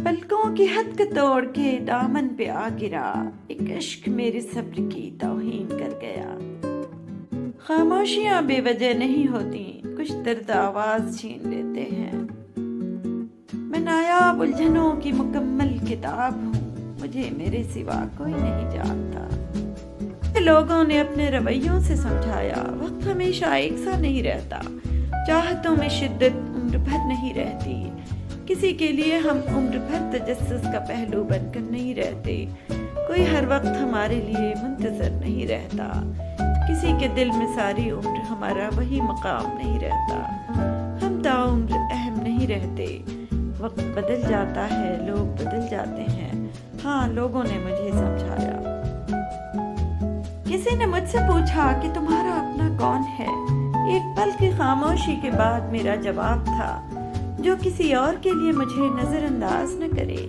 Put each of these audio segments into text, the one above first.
پلکوں کی حد کو توڑ کے دامن پہ آ گرا، ایک عشق میرے صبر کی توہین کر گیا۔ خاموشیاں بے وجہ نہیں ہوتی، کچھ درد آواز چھین لیتے ہیں۔ میں نایاب الجھنوں کی مکمل کتاب ہوں، مجھے میرے سوا کوئی نہیں جانتا۔ لوگوں نے اپنے رویوں سے سمجھایا، وقت ہمیشہ ایک سا نہیں رہتا، چاہتوں میں شدت عمر بھر نہیں رہتی، کسی کے لیے ہم عمر بھر تجسس کا پہلو بن کر نہیں رہتے، کوئی ہر وقت ہمارے لیے منتظر نہیں رہتا، کسی کے دل میں ساری عمر ہمارا وہی مقام نہیں رہتا، ہم تاعمر اہم نہیں رہتے، وقت بدل جاتا ہے، لوگ بدل جاتے ہیں۔ ہاں، لوگوں نے مجھے سمجھایا۔ کسی نے مجھ سے پوچھا کہ تمہارا اپنا کون ہے؟ ایک پل کی خاموشی کے بعد میرا جواب تھا، جو کسی اور کے لیے مجھے نظر انداز نہ کرے،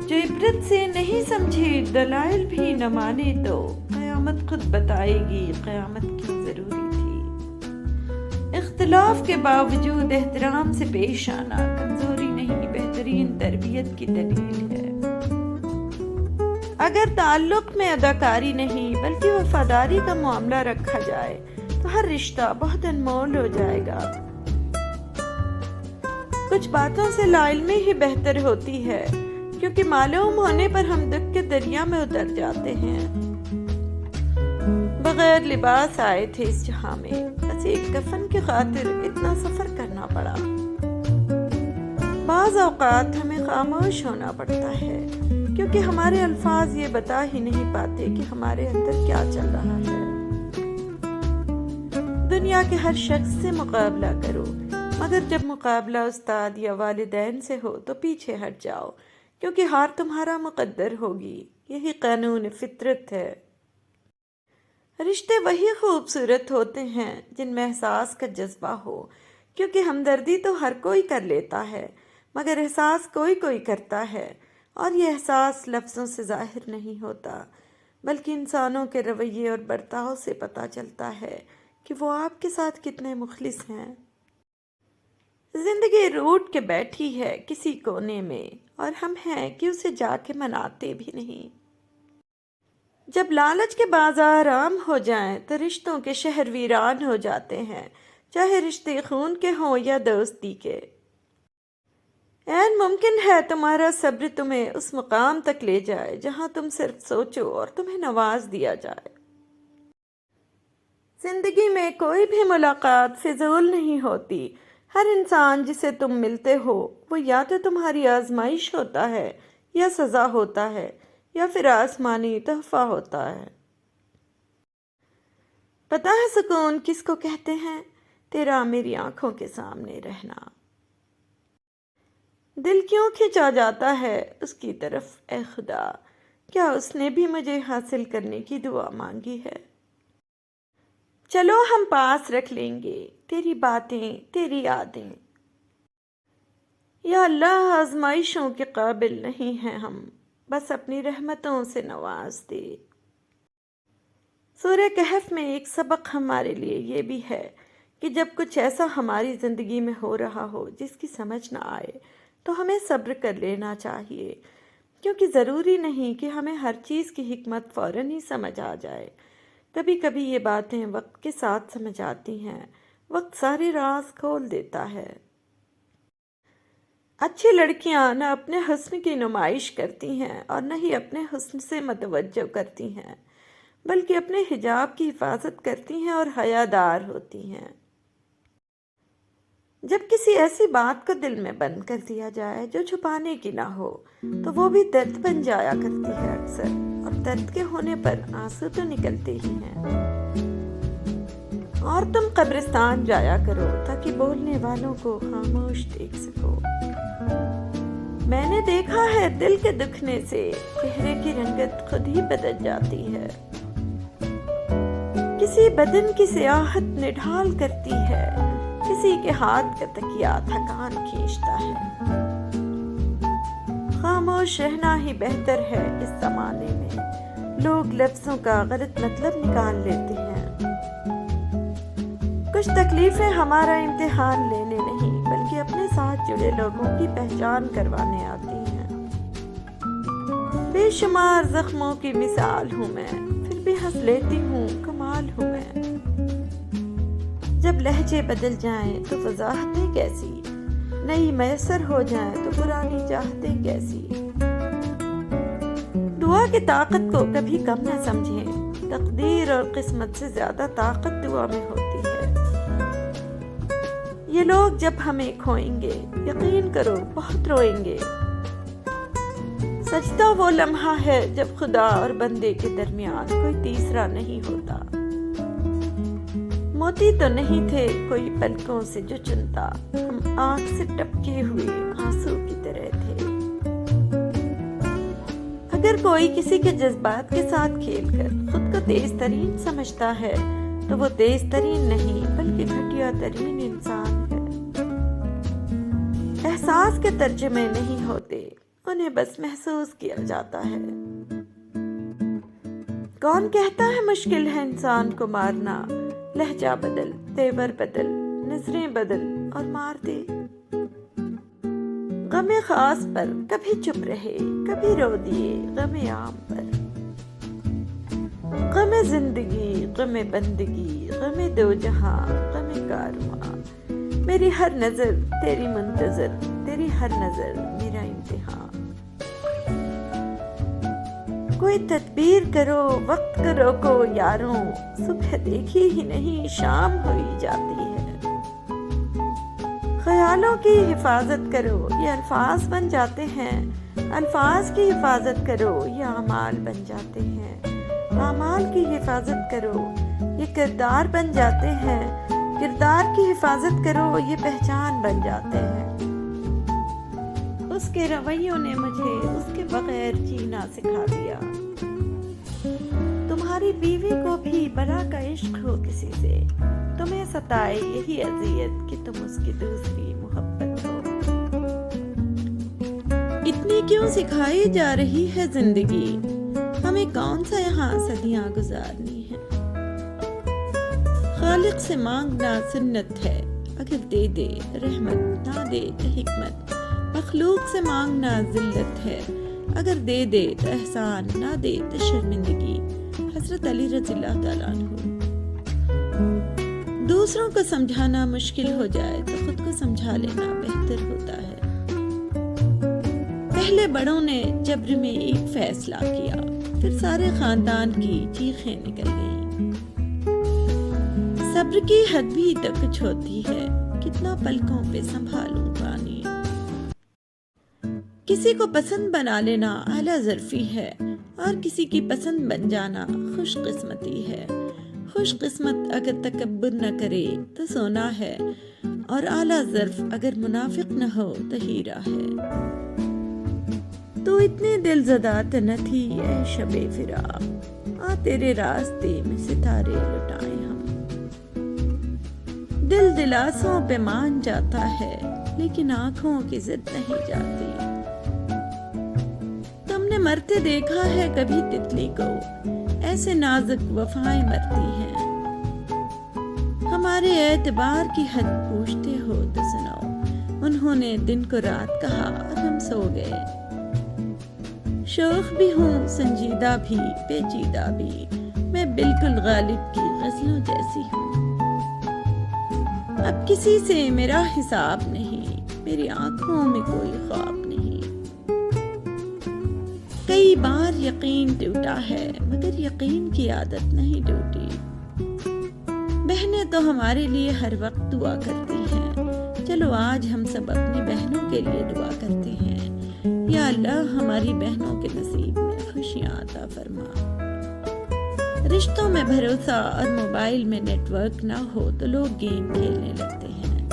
جو عبرت سے نہیں سمجھے، دلائل بھی نہ مانے، تو قیامت خود بتائے گی قیامت کیوں ضروری تھی۔ اختلاف کے باوجود احترام سے پیش آنا کمزوری نہیں، بہترین تربیت کی دلیل ہے۔ اگر تعلق میں اداکاری نہیں بلکہ وفاداری کا معاملہ رکھا جائے تو ہر رشتہ بہت انمول ہو جائے گا۔ کچھ باتوں سے لا علمی ہی بہتر ہوتی ہے، کیونکہ معلوم ہونے پر ہم دکھ کے دریا میں اتر جاتے ہیں۔ بغیر لباس آئے تھے اس جہاں میں، بس ایک کفن کی خاطر اتنا سفر کرنا پڑا۔ بعض اوقات ہمیں خاموش ہونا پڑتا ہے، کیونکہ ہمارے الفاظ یہ بتا ہی نہیں پاتے کہ ہمارے اندر کیا چل رہا ہے۔ دنیا کے ہر شخص سے مقابلہ کرو، مگر جب مقابلہ استاد یا والدین سے ہو تو پیچھے ہٹ جاؤ، کیونکہ ہار تمہارا مقدر ہوگی، یہی قانون فطرت ہے۔ رشتے وہی خوبصورت ہوتے ہیں جن میں احساس کا جذبہ ہو، کیونکہ ہمدردی تو ہر کوئی کر لیتا ہے، مگر احساس کوئی کوئی کرتا ہے، اور یہ احساس لفظوں سے ظاہر نہیں ہوتا، بلکہ انسانوں کے رویے اور برتاؤ سے پتہ چلتا ہے کہ وہ آپ کے ساتھ کتنے مخلص ہیں۔ زندگی روٹ کے بیٹھی ہے کسی کونے میں، اور ہم ہیں کہ اسے جا کے مناتے بھی نہیں۔ جب لالچ کے بازار عام ہو جائیں تو رشتوں کے شہر ویران ہو جاتے ہیں، چاہے رشتے خون کے ہوں یا دوستی کے۔ ممکن ہے تمہارا صبر تمہیں اس مقام تک لے جائے جہاں تم صرف سوچو اور تمہیں نواز دیا جائے۔ زندگی میں کوئی بھی ملاقات فضول نہیں ہوتی، ہر انسان جسے تم ملتے ہو وہ یا تو تمہاری آزمائش ہوتا ہے، یا سزا ہوتا ہے، یا پھر آسمانی تحفہ ہوتا ہے۔ پتہ ہے سکون کس کو کہتے ہیں؟ تیرا میری آنکھوں کے سامنے رہنا۔ دل کیوں کھنچا جاتا ہے اس کی طرف، اے خدا، کیا اس نے بھی مجھے حاصل کرنے کی دعا مانگی ہے؟ چلو ہم پاس رکھ لیں گے تیری باتیں، تیری یادیں۔ یا اللہ، آزمائشوں کے قابل نہیں ہیں ہم، بس اپنی رحمتوں سے نواز دے۔ سورہ کہف میں ایک سبق ہمارے لیے یہ بھی ہے کہ جب کچھ ایسا ہماری زندگی میں ہو رہا ہو جس کی سمجھ نہ آئے تو ہمیں صبر کر لینا چاہیے، کیونکہ ضروری نہیں کہ ہمیں ہر چیز کی حکمت فوراً ہی سمجھ آ جائے۔ کبھی کبھی یہ باتیں وقت کے ساتھ سمجھ آتی ہیں، وقت سارے راز کھول دیتا ہے۔ اچھی لڑکیاں نہ اپنے حسن کی نمائش کرتی ہیں اور نہ ہی اپنے حسن سے متوجہ کرتی ہیں، بلکہ اپنے حجاب کی حفاظت کرتی ہیں اور حیادار ہوتی ہیں۔ جب کسی ایسی بات کو دل میں بند کر دیا جائے جو چھپانے کی نہ ہو تو وہ بھی درد بن جایا کرتی ہے اکثر، اور درد کے ہونے پر آنسو تو نکلتے ہی ہیں۔ اور تم قبرستان جایا کرو تاکہ بولنے والوں کو خاموش دیکھ سکو۔ میں نے دیکھا ہے دل کے دکھنے سے چہرے کی رنگت خود ہی بدل جاتی ہے، کسی بدن کی سیاحت نڈھال کرتی ہے، کسی کے ہاتھ کا تکیہ تھکان کھینچتا ہے۔ خاموش رہنا ہی بہتر ہے اس زمانے میں، لوگ لفظوں کا غلط مطلب نکال لیتے ہیں۔ کچھ تکلیفیں ہمارا امتحان لینے نہیں بلکہ اپنے ساتھ جڑے لوگوں کی پہچان کروانے آتی ہیں۔ بے شمار زخموں کی مثال ہوں میں، پھر بھی ہنس لیتی ہوں، کمال ہوں میں۔ جب لہجے بدل جائیں تو وضاحتیں کیسی، نئی میسر ہو جائیں تو پرانی چاہتیں کیسی۔ دعا کی طاقت کو کبھی کم نہ سمجھیں، تقدیر اور قسمت سے زیادہ طاقت دعا میں ہوتی ہے۔ یہ لوگ جب ہمیں کھوئیں گے، یقین کرو بہت روئیں گے۔ سجدہ وہ لمحہ ہے جب خدا اور بندے کے درمیان کوئی تیسرا نہیں ہوتا۔ موتی تو نہیں تھے کوئی پلکوں سے جو چنتا، ہم آنکھ سے ٹپکے ہوئے آنسو کی طرح تھے۔ اگر کوئی کسی کے جذبات کے ساتھ کھیل کر خود کو تیز ترین سمجھتا ہے تو وہ تیز ترین نہیں بلکہ گھٹیا ترین انسان ہے۔ احساس کے ترجمے نہیں ہوتے، انہیں بس محسوس کیا جاتا ہے۔ کون کہتا ہے مشکل ہے انسان کو مارنا؟ لہجہ بدل، تیور بدل، نظریں بدل اور مار دے۔ غم خاص پر کبھی چپ رہے، کبھی رو دیے غم عام پر۔ غم زندگی، غم بندگی، غم دو جہاں، غم کارواں۔ میری ہر نظر تیری منتظر، تیری ہر نظر میرا امتحان۔ کوئی تدبیر کرو، وقت کو روکو یاروں، صبح دیکھی ہی نہیں شام ہوئی جاتی ہے۔ خیالوں کی حفاظت کرو، یہ الفاظ بن جاتے ہیں۔ الفاظ کی حفاظت کرو، یہ اعمال بن جاتے ہیں۔ اعمال کی حفاظت کرو، یہ کردار بن جاتے ہیں۔ کردار کی حفاظت کرو، یہ پہچان بن جاتے ہیں۔ اس کے رویوں نے مجھے اس کے بغیر جینا سکھا دیا۔ تمہاری بیوی کو بھی بلا کا عشق ہو کسی سے، تمہیں ستائے یہی اذیت کہ تم اس کی دوسری محبت ہو۔ اتنی کیوں سکھائی جا رہی ہے زندگی، ہمیں کون سا یہاں صدیاں گزارنی ہے۔ خالق سے مانگنا سنت ہے، اگر دے دے رحمت نہ دے تو حکمت۔ مخلوق سے مانگنا ذلت ہے، اگر دے دے تو احسان نہ دے تو شرمندگی۔ حضرت علی رضی اللہ تعالیٰ عنہ۔ دوسروں کو سمجھانا مشکل ہو جائے تو خود کو سمجھا لینا بہتر ہوتا ہے۔ پہلے بڑوں نے جبر میں ایک فیصلہ کیا، پھر سارے خاندان کی چیخیں نکل گئیں۔ صبر کی حد بھی تو کچھ ہوتی ہے، کتنا پلکوں پہ سنبھالوں پانی۔ کسی کو پسند بنا لینا اعلیٰ ظرفی ہے، اور کسی کی پسند بن جانا خوش قسمتی ہے۔ خوش قسمت اگر تکبر نہ کرے تو سونا ہے، اور اعلیٰ ظرف اگر منافق نہ ہو تو ہیرا ہے۔ تو اتنی دل زدہ تو نہ تھی اے شب فراق، آ تیرے راستے میں ستارے لٹائیں ہم۔ دل دلاسوں پہ مان جاتا ہے، لیکن آنکھوں کی ضد نہیں جاتی۔ مرتے دیکھا ہے کبھی تتلی کو، ایسے نازک وفائیں مرتی ہیں۔ ہمارے اعتبار کی حد پوچھتے ہو تو سناؤ، انہوں نے دن کو رات کہا اور ہم سو گئے۔ شوخ بھی ہوں، سنجیدہ بھی، پیچیدہ بھی، میں بالکل غالب کی غزلوں جیسی ہوں۔ اب کسی سے میرا حساب نہیں، میری آنکھوں میں کوئی خواب نہیں۔ کئی بار یقین ٹوٹا ہے، مگر یقین کی عادت نہیں ٹوٹی۔ بہنیں تو ہمارے لیے ہر وقت دعا کرتی ہیں، چلو آج ہم سب اپنی بہنوں کے لیے دعا کرتے ہیں۔ یا اللہ ہماری بہنوں کے نصیب میں خوشیاں عطا فرما۔ رشتوں میں بھروسہ اور موبائل میں نیٹ ورک نہ ہو تو لوگ گیم کھیلنے لگتے ہیں۔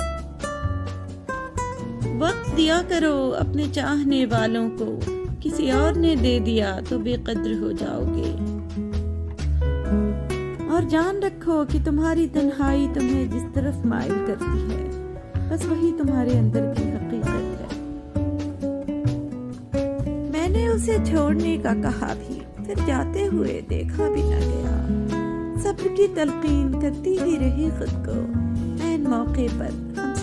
وقت دیا کرو اپنے چاہنے والوں کو، کسی اور نے دے دیا تو بے قدر ہو جاؤ گے۔ اور جان رکھو کہ تمہاری تنہائی تمہیں جس طرف مائل کرتی ہے، بس وہی تمہارے اندر کی حقیقت ہے۔ میں نے اسے چھوڑنے کا کہا بھی، پھر جاتے ہوئے دیکھا بھی نہ گیا۔ صبر کی تلقین کرتی ہی رہی خود کو، عین موقع پر ہم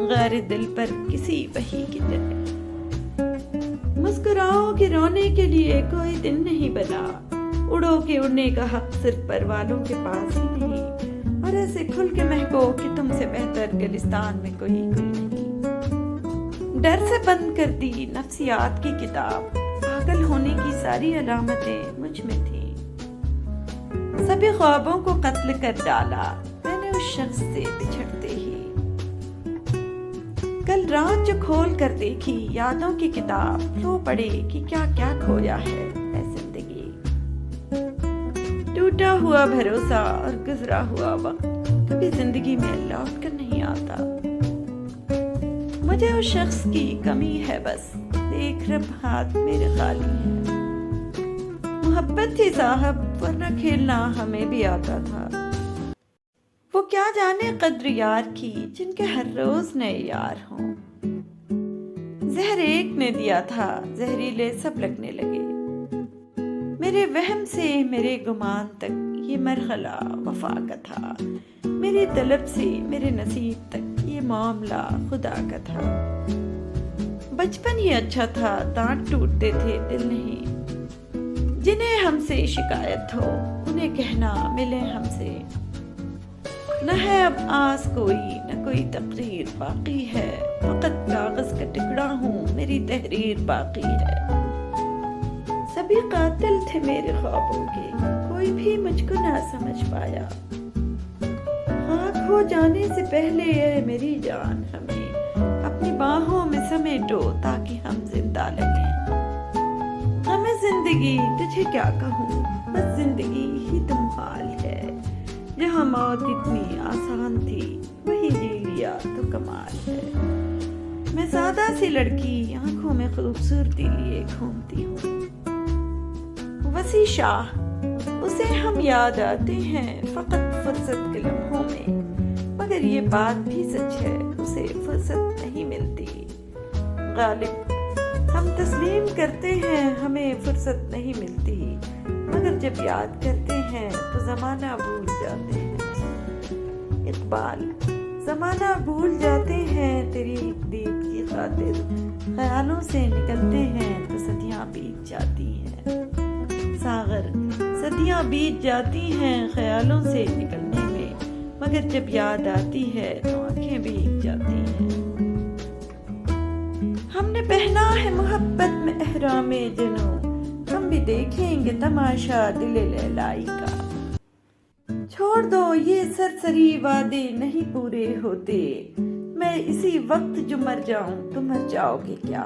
غار دل پر کسی وحی کی طرح۔ مسکراؤ کہ رونے کے لیے کوئی دن نہیں بنا، اڑو کہ اڑنے کا حق صرف پروانوں کے پاس ہی نہیں، اور ایسے کھل کے مہکو کہ تم سے بہتر گلستان میں کوئی نہیں۔ ڈر سے بند کر دی نفسیات کی کتاب، پاگل ہونے کی ساری علامتیں مجھ میں تھیں۔ سبھی خوابوں کو قتل کر ڈالا میں نے اس شخص سے بچھڑتے ہی۔ کل رات جو کھول کر دیکھی یادوں کی کتاب، رو پڑے کہ کیا کیا کھویا ہے اے زندگی۔ ٹوٹا ہوا بھروسہ اور گزرا ہوا وقت کبھی زندگی میں لوٹ کر نہیں آتا۔ مجھے اس شخص کی کمی ہے بس، دیکھ رب ہاتھ میرے خالی ہے۔ محبت تھی صاحب ورنہ کھیلنا ہمیں بھی آتا تھا۔ وہ کیا جانے قدر یار کی جن کے ہر روز نئے یار ہوں۔ زہر ایک نے دیا تھا، زہریلے سب لگنے لگے۔ میرے وہم سے میرے گمان تک یہ مرحلہ وفا کا تھا، میری طلب سے میرے نصیب تک یہ معاملہ خدا کا تھا۔ بچپن ہی اچھا تھا، دانت ٹوٹتے تھے دل نہیں۔ جنہیں ہم سے شکایت ہو انہیں کہنا ملے ہم سے۔ نہ ہے اب آس کوئی، نہ کوئی تقریر باقی ہے، فقط کاغذ کا ٹکڑا ہوں، میری تحریر باقی ہے۔ سبھی قاتل تھے میرے خوابوں کے، کوئی بھی مجھ کو نہ سمجھ پایا۔ خاک ہو جانے سے پہلے اے میری جان ہمیں اپنی باہوں میں سمیٹو تاکہ ہم زندہ لگیں۔ ہمیں زندگی تجھے کیا کہوں، بس زندگی ہی تو محال ہے۔ جہاں موت اتنی آسان تھی وہی جی لیا تو کمال ہے۔ میں سادہ سی لڑکی آنکھوں میں خوبصورتی لیے گھومتی ہوں۔ وسیع شاہ اسے ہم یاد آتے ہیں فقط فرصت کے لمحوں میں، مگر یہ بات بھی سچ ہے اسے فرصت نہیں ملتی۔ غالب ہم تسلیم کرتے ہیں ہمیں فرصت نہیں ملتی، مگر جب یاد کرتے ہیں تو زمانہ بھول جاتے ہیں۔ اقبال زمانہ بھول جاتے ہیں تیری ایک دید کی خاطر، خیالوں سے نکلتے ہیں تو صدیاں بیت جاتی ہیں۔ ساغر صدیاں بیت جاتی ہیں خیالوں سے نکلنے میں، مگر جب یاد آتی ہے تو آنکھیں بھیگ جاتی ہیں۔ ہم نے پہنا ہے محبت میں احرام جنوں، ہم بھی دیکھیں گے تماشا دل لیلائی کا۔ چھوڑ دو یہ سرسری وعدے نہیں پورے ہوتے، میں اسی وقت جو مر جاؤں تو مر جاؤ گے کیا؟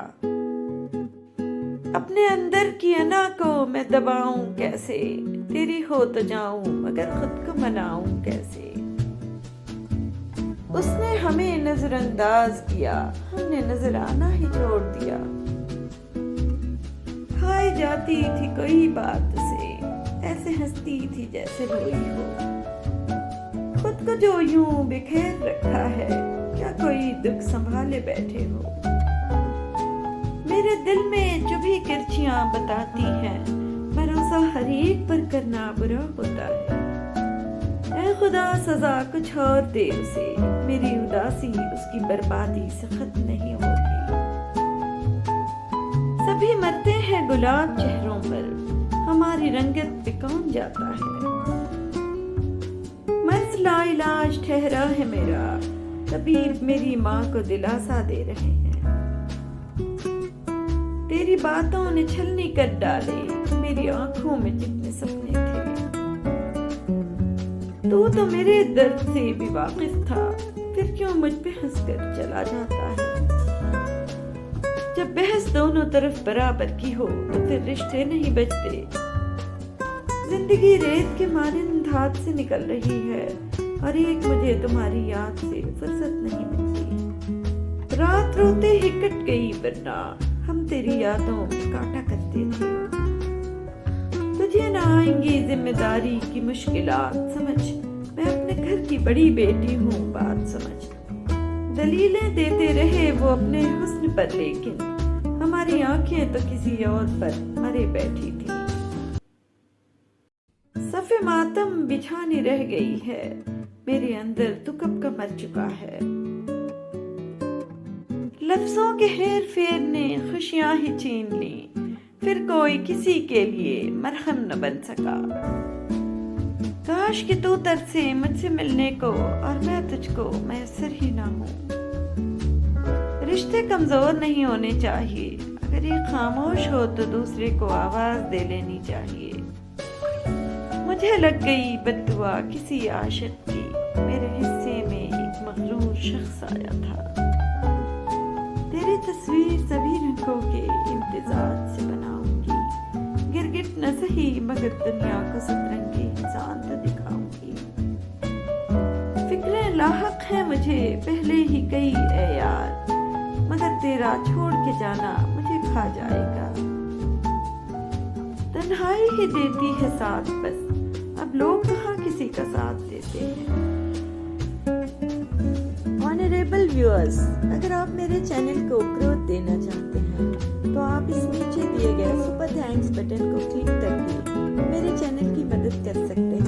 اپنے اندر کی انا کو میں دباؤں کیسے، تیری ہو تو جاؤں مگر خود کو مناؤں کیسے؟ اس نے ہمیں نظر انداز کیا، ہم نے نظر آنا ہی چھوڑ دیا۔ کھائی جاتی تھی کوئی بات سے، ایسے ہنستی تھی جیسے روئی ہو۔ خود کو جو یوں بکھیر رکھا ہے، کیا کوئی دکھ سنبھالے بیٹھے ہو؟ میرے دل میں جو بھی کرچیاں بتاتی ہیں، بھروسہ ہر ایک پر کرنا برا ہوتا ہے۔ اے خدا سزا کچھ اور دے اسے، میری اداسی اس کی بربادی سے ختم نہیں ہوگی۔ سبھی مرتے ہیں گلاب چہروں پر، ہماری رنگت پہ کون جاتا ہے؟ مرض لا علاج ٹھہرا ہے میرا، طبیب میری ماں کو دلاسا دے رہے ہیں۔ تیری باتوں نے چھلنی کر ڈالے میری آنکھوں میں جتنے سپنے تھے۔ تو میرے درد سے بھی واقف تھا، پھر کیوں مجھ پہ ہنس کر چلا جاتا ہے؟ جب بحث دونوں طرف برابر کی ہو تو پھر رشتے نہیں بچتے۔ زندگی ریت کے مانند ہاتھ سے نکل رہی ہے، اور ایک مجھے تمہاری یاد سے فرصت نہیں ملتی۔ رات روتے ہی کٹ گئی ورنہ ہم تیری یادوں میں کاٹا کرتے تھے۔ تجھے نہ آئیں گی ذمہ داری کی مشکلات سمجھ، میں اپنے گھر کی بڑی بیٹی ہوں بات سمجھ۔ دلیلیں دیتے رہے وہ اپنے حسن پر، لیکن ہماری آنکھیں تو کسی اور پر مرے بیٹھی تھی۔ صف ماتم بچھانی رہ گئی ہے میرے اندر، تو کب کا مر چکا ہے۔ لفظوں کے ہیر پھیر نے خوشیاں ہی چھین لیں، پھر کوئی کسی کے لیے مرہم نہ بن سکا۔ کاش کہ تو ترسے مجھ سے ملنے کو اور میں تجھ کو میسر ہی نہ ہوں۔ رشتے کمزور نہیں ہونے چاہیے، اگر یہ خاموش ہو تو دوسرے کو آواز دے لینی چاہیے۔ مجھے لگ گئی بد دعا کسی عاشق کی، میرے حصے میں ایک مغرور شخص آیا تھا۔ تیری تصویر سبھی رنگوں کے امتزاج سے بناؤں گی، گرگٹ نہ سہی مگر دنیا کو سترنگی انسان تو دکھاؤں گی۔ فکریں لاحق ہیں مجھے پہلے ہی کئی اے یار، مگر تیرا چھوڑ کے جانا مجھے کھا جائے گا۔ تنہائی ہی دیتی ہے ساتھ بس، اب لوگ کہاں کسی کا ساتھ دیتے ہیں۔ آنریبل ویورز، اگر آپ میرے چینل کو گروتھ دینا چاہتے ہیں تو آپ اس نیچے دیے گئے سپر تھینکس بٹن کو کلک کر کے میرے چینل کی مدد کر سکتے ہیں۔